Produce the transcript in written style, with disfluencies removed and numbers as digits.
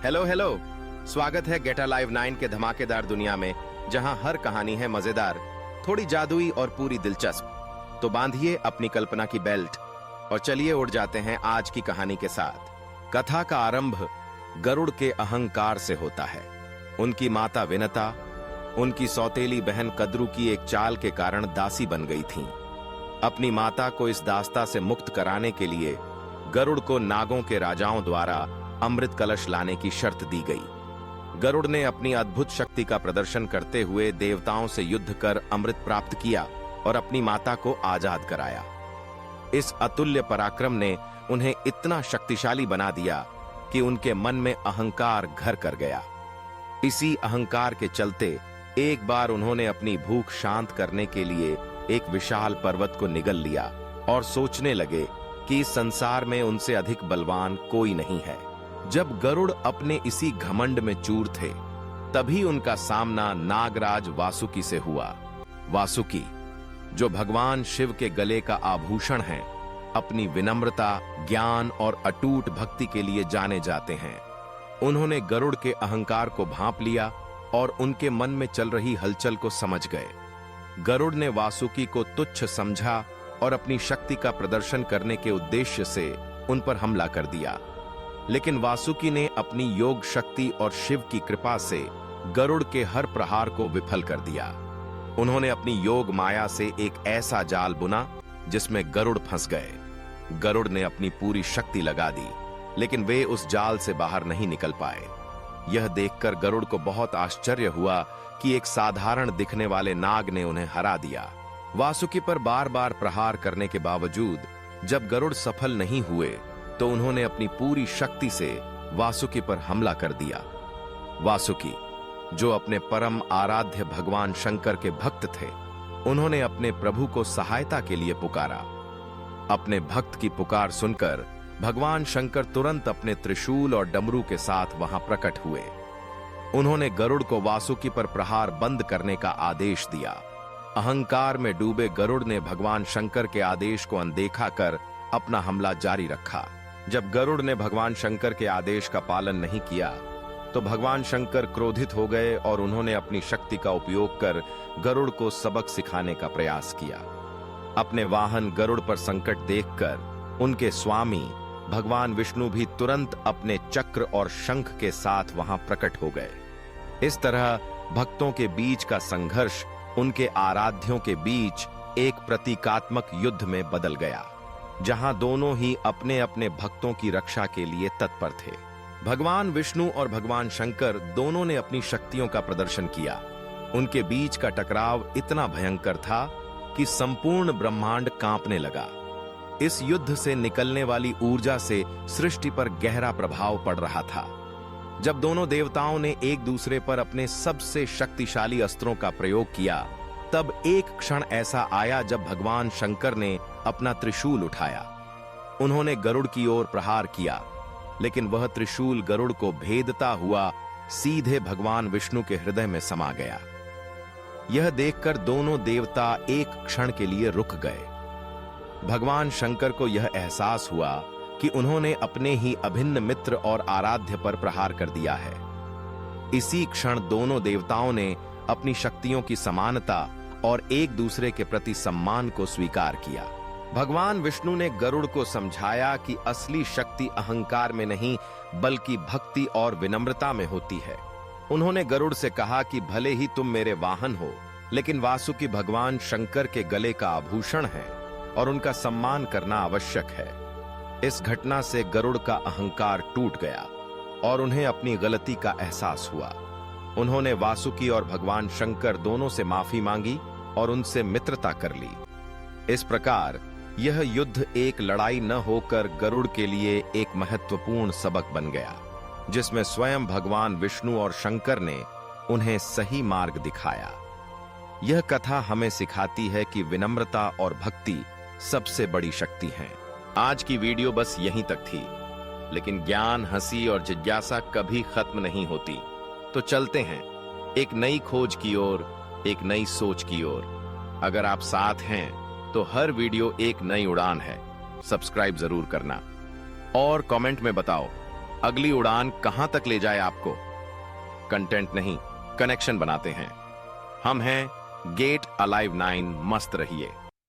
Hello hello. स्वागत है gate alive 9 के धमाकेदार दुनिया में, जहां हर कहानी है मजेदार, थोड़ी जादुई और पूरी दिलचस्प। तो बांधिए अपनी कल्पना की बेल्ट और चलिए उड़ जाते हैं आज की कहानी के साथ। कथा का आरंभ गरुड़ के अहंकार से होता है। उनकी माता विनता उनकी सौतेली बहन कद्रू की एक चाल के कारण दासी बन गई थीं। अपनी माता को इस दास्ता से मुक्त कराने के लिए गरुड़ को नागों के राजाओं द्वारा अमृत कलश लाने की शर्त दी गई। गरुड़ ने अपनी अद्भुत शक्ति का प्रदर्शन करते हुए देवताओं से युद्ध कर अमृत प्राप्त किया और अपनी माता को आजाद कराया। इस अतुल्य पराक्रम ने उन्हें इतना शक्तिशाली बना दिया कि उनके मन में अहंकार घर कर गया। इसी अहंकार के चलते एक बार उन्होंने अपनी भूख शांत करने के लिए एक विशाल पर्वत को निगल लिया और सोचने लगे कि इस संसार में उनसे अधिक बलवान कोई नहीं है। जब गरुड़ अपने इसी घमंड में चूर थे, तभी उनका सामना नागराज वासुकी से हुआ। वासुकी, जो भगवान शिव के गले का आभूषण है, अपनी विनम्रता, ज्ञान और अटूट भक्ति के लिए जाने जाते हैं। उन्होंने गरुड़ के अहंकार को भांप लिया और उनके मन में चल रही हलचल को समझ गए। गरुड़ ने वासुकी को तुच्छ समझा और अपनी शक्ति का प्रदर्शन करने के उद्देश्य से उन पर हमला कर दिया। लेकिन वासुकी ने अपनी योग शक्ति और शिव की कृपा से गरुड़ के हर प्रहार को विफल कर दिया। उन्होंने अपनी योग माया से एक ऐसा जाल बुना जिसमें गरुड़ फंस गए। गरुड़ ने अपनी पूरी शक्ति लगा दी, लेकिन वे उस जाल से बाहर नहीं निकल पाए। यह देखकर गरुड़ को बहुत आश्चर्य हुआ कि एक साधारण दिखने वाले नाग ने उन्हें हरा दिया। वासुकी पर बार बार प्रहार करने के बावजूद जब गरुड़ सफल नहीं हुए, तो उन्होंने अपनी पूरी शक्ति से वासुकी पर हमला कर दिया। वासुकी, जो अपने परम आराध्य भगवान शंकर के भक्त थे, उन्होंने अपने प्रभु को सहायता के लिए पुकारा। अपने भक्त की पुकार सुनकर भगवान शंकर तुरंत अपने त्रिशूल और डमरू के साथ वहां प्रकट हुए। उन्होंने गरुड़ को वासुकी पर प्रहार बंद करने का आदेश दिया। अहंकार में डूबे गरुड़ ने भगवान शंकर के आदेश को अनदेखा कर अपना हमला जारी रखा। जब गरुड़ ने भगवान शंकर के आदेश का पालन नहीं किया, तो भगवान शंकर क्रोधित हो गए और उन्होंने अपनी शक्ति का उपयोग कर गरुड़ को सबक सिखाने का प्रयास किया। अपने वाहन गरुड़ पर संकट देखकर उनके स्वामी भगवान विष्णु भी तुरंत अपने चक्र और शंख के साथ वहां प्रकट हो गए। इस तरह भक्तों के बीच का संघर्ष उनके आराध्यों के बीच एक प्रतीकात्मक युद्ध में बदल गया, जहां दोनों ही अपने अपने भक्तों की रक्षा के लिए तत्पर थे। भगवान विष्णु और भगवान शंकर दोनों ने अपनी शक्तियों का प्रदर्शन किया। उनके बीच का टकराव इतना भयंकर था कि संपूर्ण ब्रह्मांड कांपने लगा। इस युद्ध से निकलने वाली ऊर्जा से सृष्टि पर गहरा प्रभाव पड़ रहा था। जब दोनों देवताओं ने एक दूसरे पर अपने सबसे शक्तिशाली अस्त्रों का प्रयोग किया, तब एक क्षण ऐसा आया जब भगवान शंकर ने अपना त्रिशूल उठाया। उन्होंने गरुड़ की ओर प्रहार किया, लेकिन वह त्रिशूल गरुड़ को भेदता हुआ सीधे भगवान विष्णु के हृदय में समा गया। यह देखकर दोनों देवता एक क्षण के लिए रुक गए। भगवान शंकर को यह एहसास हुआ कि उन्होंने अपने ही अभिन्न मित्र और आराध्य पर प्रहार कर दिया है। इसी क्षण दोनों देवताओं ने अपनी शक्तियों की समानता और एक दूसरे के प्रति सम्मान को स्वीकार किया। भगवान विष्णु ने गरुड़ को समझाया कि असली शक्ति अहंकार में नहीं, बल्कि भक्ति और विनम्रता में होती है। उन्होंने गरुड़ से कहा कि भले ही तुम मेरे वाहन हो, लेकिन वासुकी भगवान शंकर के गले का आभूषण है और उनका सम्मान करना आवश्यक है। इस घटना से गरुड़ का अहंकार टूट गया और उन्हें अपनी गलती का एहसास हुआ। उन्होंने वासुकी और भगवान शंकर दोनों से माफी मांगी और उनसे मित्रता कर ली। इस प्रकार यह युद्ध एक लड़ाई न होकर गरुड़ के लिए एक महत्वपूर्ण सबक बन गया, जिसमें स्वयं भगवान विष्णु और शंकर ने उन्हें सही मार्ग दिखाया। यह कथा हमें सिखाती है कि विनम्रता और भक्ति सबसे बड़ी शक्ति है। आज की वीडियो बस यहीं तक थी, लेकिन ज्ञान, हंसी और जिज्ञासा कभी खत्म नहीं होती। तो चलते हैं एक नई खोज की ओर, एक नई सोच की ओर। अगर आप साथ हैं तो हर वीडियो एक नई उड़ान है। सब्सक्राइब जरूर करना और कमेंट में बताओ अगली उड़ान कहां तक ले जाए आपको। कंटेंट नहीं, कनेक्शन बनाते हैं। हम हैं गेट अलाइव 9। मस्त रहिए।